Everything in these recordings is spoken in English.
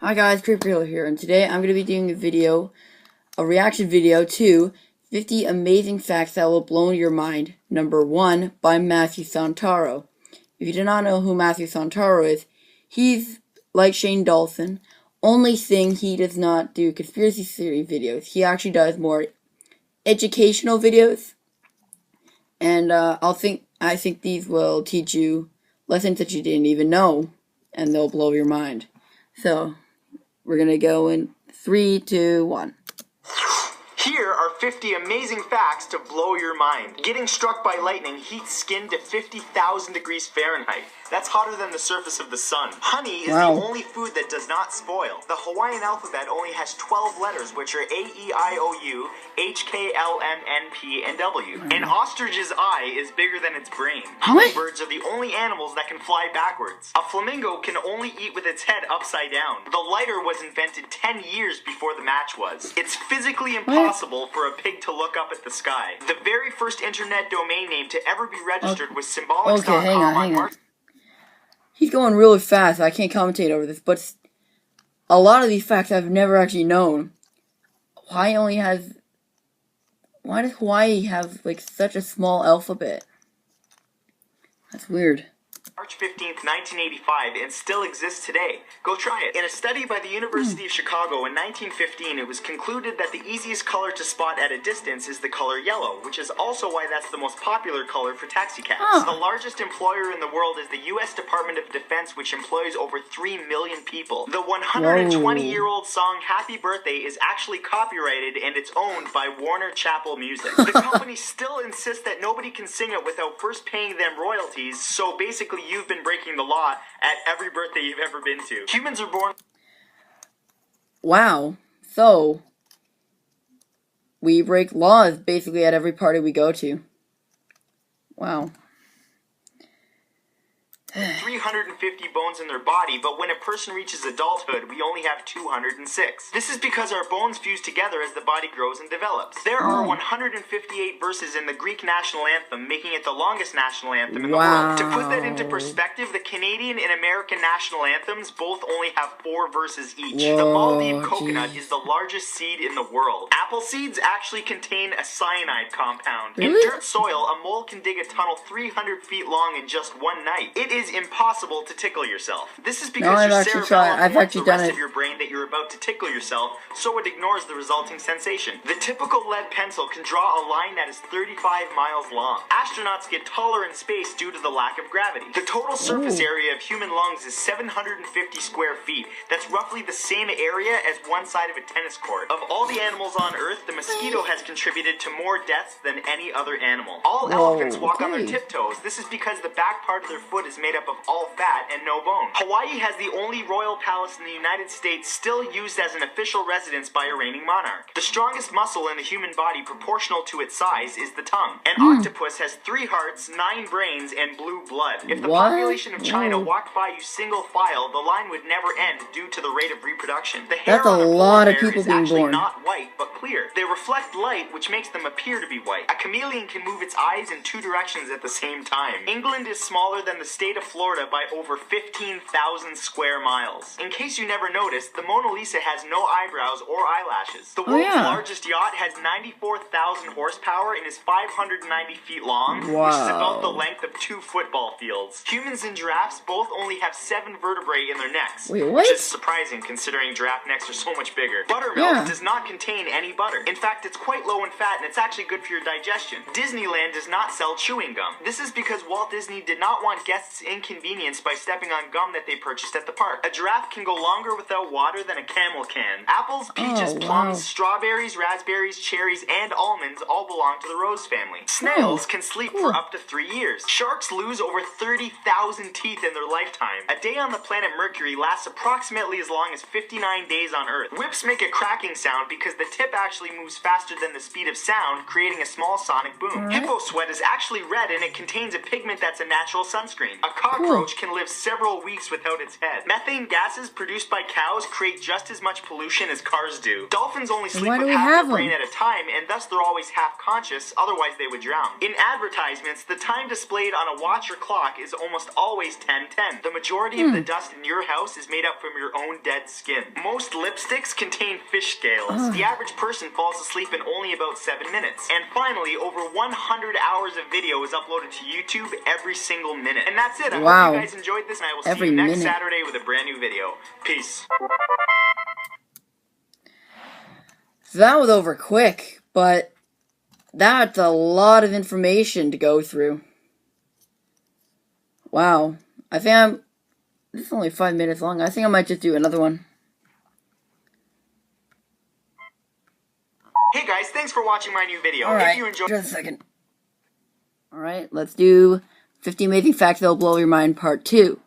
Hi guys, Creeper here, and today I'm going to be doing a reaction video to 50 amazing facts that will blow your mind. Number 1 by Matthew Santorum. If you do not know who Matthew Santorum is, he's like Shane Dawson. Only thing, he does not do conspiracy theory videos. He actually does more educational videos. And I think these will teach you lessons that you didn't even know, and they'll blow your mind. So we're gonna go in 3, 2, 1. Here are 50 amazing facts to blow your mind. Getting struck by lightning heats skin to 50,000 degrees Fahrenheit. That's hotter than the surface of the sun. Honey is the only food that does not spoil. The Hawaiian alphabet only has 12 letters, which are A, E, I, O, U, H, K, L, M, N, P, and W. An ostrich's eye is bigger than its brain. Hummingbirds are the only animals that can fly backwards. A flamingo can only eat with its head upside down. The lighter was invented 10 years before the match was. It's physically impossible for a pig to look up at the sky. The very first internet domain name to ever be registered was symbolics.com. Okay, hang on. He's going really fast. I can't commentate over this, but a lot of these facts I've never actually known. Why does Hawaii have like such a small alphabet? That's weird. March 15th, 1985, and still exists today. Go try it. In a study by the University of Chicago in 1915, it was concluded that the easiest color to spot at a distance is the color yellow, which is also why that's the most popular color for taxicabs. The largest employer in the world is the U.S. Department of Defense, which employs over 3 million people. The 120-year-old song Happy Birthday is actually copyrighted and it's owned by Warner Chappell Music. The company still insists that nobody can sing it without first paying them royalties, so basically you've been breaking the law at every birthday you've ever been to. Humans are born... Wow. So, we break laws basically at every party we go to. Wow. 350 bones in their body, but when a person reaches adulthood, we only have 206. This is because our bones fuse together as the body grows and develops. There are 158 verses in the Greek national anthem, making it the longest national anthem in the world. To put that into perspective, the Canadian and American national anthems both only have 4 verses each. The Maldive coconut is the largest seed in the world. Apple seeds actually contain a cyanide compound. In dirt soil, a mole can dig a tunnel 300 feet long in just one night. It is impossible to tickle yourself. This is because your cerebellum warns the rest of your brain that you're about to tickle yourself, so it ignores the resulting sensation. The typical lead pencil can draw a line that is 35 miles long. Astronauts get taller in space due to the lack of gravity. The total surface area of human lungs is 750 square feet. That's roughly the same area as one side of a tennis court. Of all the animals on Earth, the mosquito has contributed to more deaths than any other animal. All elephants walk on their tiptoes. This is because the back part of their foot is made up of all fat and no bone. Hawaii has the only royal palace in the United States still used as an official residence by a reigning monarch. The strongest muscle in the human body proportional to its size is the tongue. An octopus has 3 hearts, 9 brains, and blue blood. If the population of China walked by you single file, the line would never end due to the rate of reproduction. The hair on a polar bear is actually not white, but clear. They reflect light, which makes them appear to be white. A chameleon can move its eyes in 2 directions at the same time. England is smaller than the state of Florida by over 15,000 square miles. In case you never noticed, the Mona Lisa has no eyebrows or eyelashes. The world's largest yacht has 94,000 horsepower and is 590 feet long, which is about the length of 2 football fields. Humans and giraffes both only have 7 vertebrae in their necks, which is surprising considering giraffe necks are so much bigger. Buttermilk does not contain any butter. In fact, it's quite low in fat and it's actually good for your digestion. Disneyland does not sell chewing gum. This is because Walt Disney did not want guests inconvenienced by stepping on gum that they purchased at the park. A giraffe can go longer without water than a camel can. Apples, peaches, plums, strawberries, raspberries, cherries, and almonds all belong to the rose family. Snails can sleep for up to 3 years. Sharks lose over 30,000 teeth in their lifetime. A day on the planet Mercury lasts approximately as long as 59 days on Earth. Whips make a cracking sound because the tip actually moves faster than the speed of sound, creating a small sonic boom. Hippo sweat is actually red and it contains a pigment that's a natural sunscreen. A cockroach cockroach can live several weeks without its head. Methane gases produced by cows create just as much pollution as cars do. Dolphins only sleep with half their brain at a time, and thus they're always half conscious, otherwise they would drown. In advertisements, the time displayed on a watch or clock is almost always 10:10. The majority of the dust in your house is made up from your own dead skin. Most lipsticks contain fish scales. The average person falls asleep in only about 7 minutes. And finally, over 100 hours of video is uploaded to YouTube every single minute. And that's it. I hope you guys enjoyed this, and I will see you next Saturday with a brand new video. Peace. So that was over quick, but that's a lot of information to go through. Wow. I think this is only 5 minutes long. I think I might just do another one. Hey guys, thanks for watching my new video. Alright, if you enjoyed just a second. Alright, let's do 50 Amazing Facts That Will Blow Your Mind Part 2.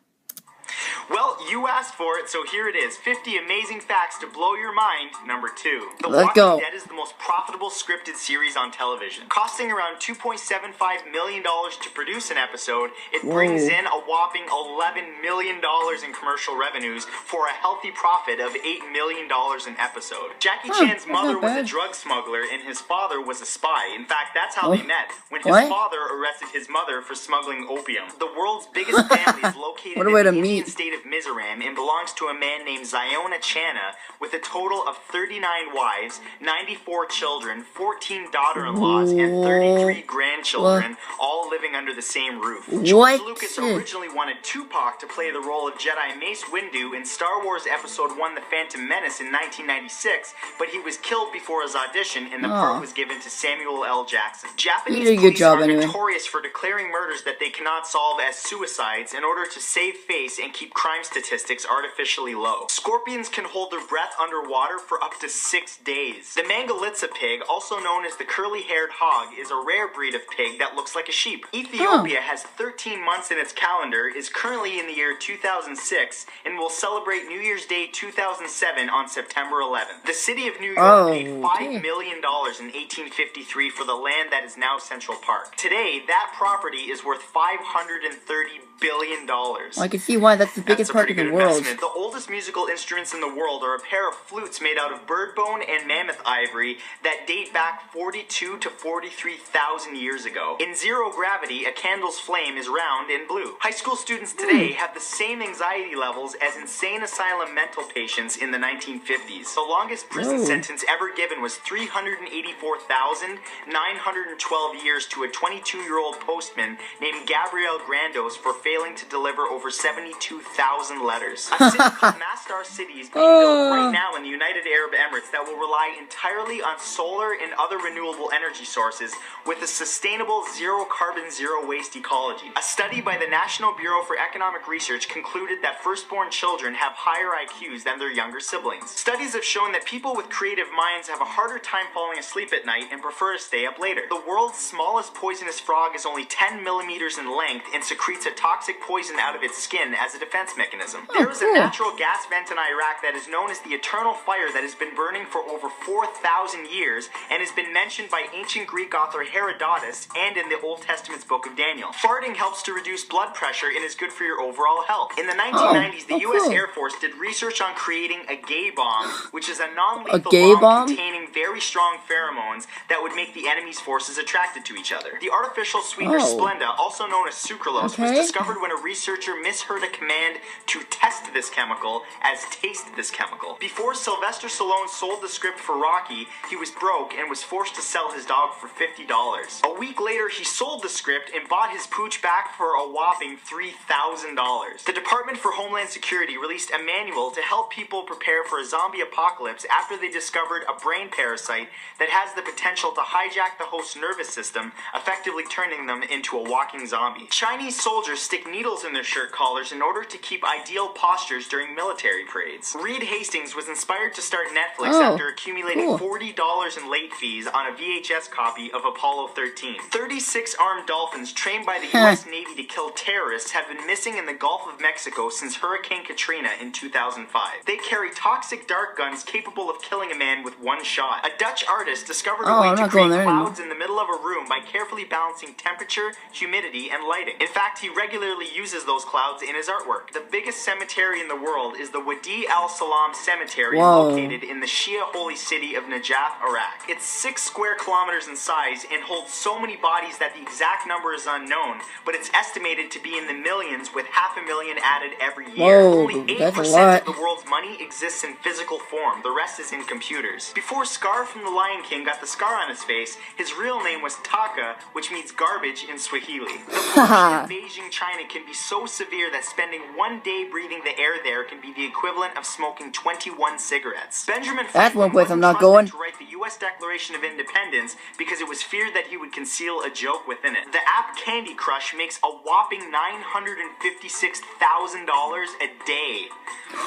Well, you asked for it, so here it is. 50 amazing facts to blow your mind, number 2. The Let's go. Walking Dead is the most profitable scripted series on television. Costing around $2.75 million to produce an episode, it brings in a whopping $11 million in commercial revenues for a healthy profit of $8 million an episode. Jackie Chan's mother was a drug smuggler and his father was a spy. In fact, that's how they met, when his father arrested his mother for smuggling opium. The world's biggest family is located in the Indian state of Mizoram and belongs to a man named Ziona Channa with a total of 39 wives, 94 children, 14 daughter-in-laws, and 33 grandchildren, all living under the same roof. George Lucas originally wanted Tupac to play the role of Jedi Mace Windu in Star Wars Episode 1 The Phantom Menace in 1996, but he was killed before his audition and the part was given to Samuel L. Jackson. Japanese police are notorious for declaring murders that they cannot solve as suicides in order to save face and keep crime statistics artificially low. Scorpions can hold their breath underwater for up to 6 days. The Mangalitsa pig, also known as the curly-haired hog, is a rare breed of pig that looks like a sheep. Ethiopia has 13 months in its calendar, is currently in the year 2006, and will celebrate New Year's Day 2007 on September 11th. The city of New York paid $5 million in 1853 for the land that is now Central Park. Today, that property is worth $530 billion. Well, I can see why that's the biggest park in the world. The oldest musical instruments in the world are a pair of flutes made out of bird bone and mammoth ivory that date back 42 to 43,000 years ago. In zero gravity, a candle's flame is round and blue. High school students today have the same anxiety levels as insane asylum mental patients in the 1950s. The longest prison sentence ever given was 384,912 years to a 22-year-old postman named Gabriel Grandos for failing to deliver over 72,000 letters. A city called Masdar City is being built right now in the United Arab Emirates that will rely entirely on solar and other renewable energy sources with a sustainable zero-carbon, zero-waste ecology. A study by the National Bureau for Economic Research concluded that firstborn children have higher IQs than their younger siblings. Studies have shown that people with creative minds have a harder time falling asleep at night and prefer to stay up later. The world's smallest poisonous frog is only 10 millimeters in length and secretes a toxic poison out of its skin as a defense mechanism. There is a natural gas vent in Iraq that is known as the eternal fire that has been burning for over 4,000 years and has been mentioned by ancient Greek author Herodotus and in the Old Testament's book of Daniel. Farting helps to reduce blood pressure and is good for your overall health. In the 1990s, the U.S. Air Force did research on creating a gay bomb, which is a non-lethal bomb containing very strong pheromones that would make the enemy's forces attracted to each other. The artificial sweetener Splenda, also known as sucralose, was discovered when a researcher misheard a command to test this chemical as taste this chemical. Before Sylvester Stallone sold the script for Rocky, he was broke and was forced to sell his dog for $50. A week later, he sold the script and bought his pooch back for a whopping $3,000. The Department for Homeland Security released a manual to help people prepare for a zombie apocalypse after they discovered a brain parasite that has the potential to hijack the host's nervous system, effectively turning them into a walking zombie. Chinese soldiers stick needles in their shirt collars in order to keep IT ideal postures during military parades. Reed Hastings was inspired to start Netflix after accumulating $40 in late fees on a VHS copy of Apollo 13. 36 armed dolphins trained by the U.S. Navy to kill terrorists have been missing in the Gulf of Mexico since Hurricane Katrina in 2005. They carry toxic dart guns capable of killing a man with one shot. A Dutch artist discovered a way to create clouds in the middle of a room by carefully balancing temperature, humidity, and lighting. In fact, he regularly uses those clouds in his artwork. The biggest cemetery in the world is the Wadi al-Salam Cemetery located in the Shia holy city of Najaf, Iraq. It's 6 square kilometers in size and holds so many bodies that the exact number is unknown, but it's estimated to be in the millions with 500,000 added every year. Only 8% of the world's money exists in physical form. The rest is in computers. Before Scar from The Lion King got the scar on his face, his real name was Taka, which means garbage in Swahili. The pollution in Beijing, China can be so severe that spending one day breathing the air there can be the equivalent of smoking 21 cigarettes. Benjamin Franklin wasn't trusted to write the U.S. Declaration of Independence because it was feared that he would conceal a joke within it. The app Candy Crush makes a whopping $956,000 a day.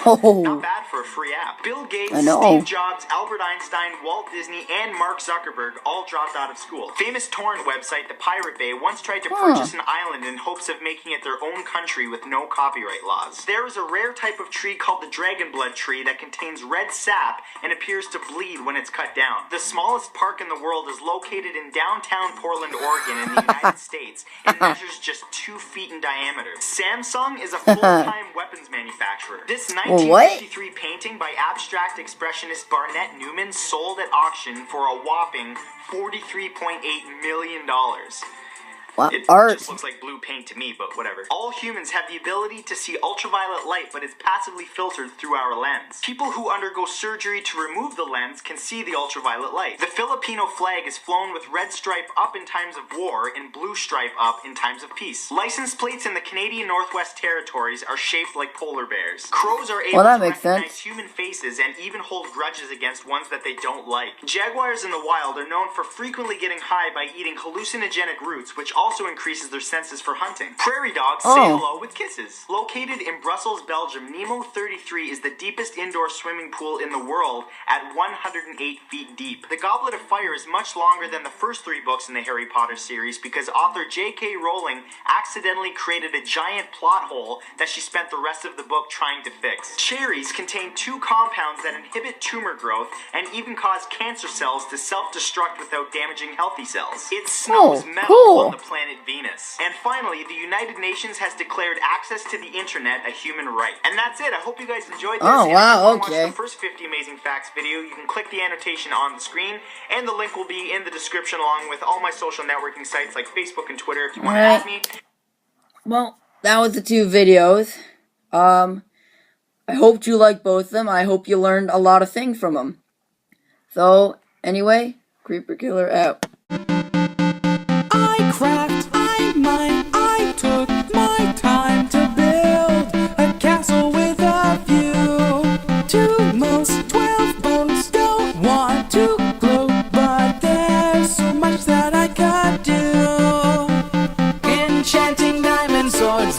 Not bad for a free app. Bill Gates, Steve Jobs, Albert Einstein, Walt Disney, and Mark Zuckerberg all dropped out of school. Famous torrent website The Pirate Bay once tried to purchase an island in hopes of making it their own country with no copyright laws. There is a rare type of tree called the dragon blood tree that contains red sap and appears to bleed when it's cut down. The smallest park in the world is located in downtown Portland, Oregon in the United States and measures just 2 feet in diameter. Samsung is a full-time weapons manufacturer. This 1953 painting by abstract expressionist Barnett Newman sold at auction for a whopping $43.8 million. It just looks like blue paint to me, but whatever. All humans have the ability to see ultraviolet light, but it's passively filtered through our lens. People who undergo surgery to remove the lens can see the ultraviolet light. The Filipino flag is flown with red stripe up in times of war and blue stripe up in times of peace. License plates in the Canadian Northwest Territories are shaped like polar bears. Crows are able to recognize human faces and even hold grudges against ones that they don't like. Jaguars in the wild are known for frequently getting high by eating hallucinogenic roots, which also increases their senses for hunting. Prairie dogs say hello with kisses. Located in Brussels, Belgium, Nemo 33 is the deepest indoor swimming pool in the world at 108 feet deep. The Goblet of Fire is much longer than the first 3 books in the Harry Potter series because author J.K. Rowling accidentally created a giant plot hole that she spent the rest of the book trying to fix. Cherries contain 2 compounds that inhibit tumor growth and even cause cancer cells to self-destruct without damaging healthy cells. It smells metal on the planet Venus. And finally, the United Nations has declared access to the internet a human right. And that's it. I hope you guys enjoyed this. If you want to watch the first 50 Amazing Facts video, you can click the annotation on the screen, and the link will be in the description along with all my social networking sites like Facebook and Twitter if you want to add me. Well, that was the 2 videos. I hope you liked both of them. I hope you learned a lot of things from them. So, anyway, Creeper Killer out. I mine, I took my time to build a castle with a view. 2 most 12 boats don't want to glow, but there's so much that I could do. Enchanting diamond swords,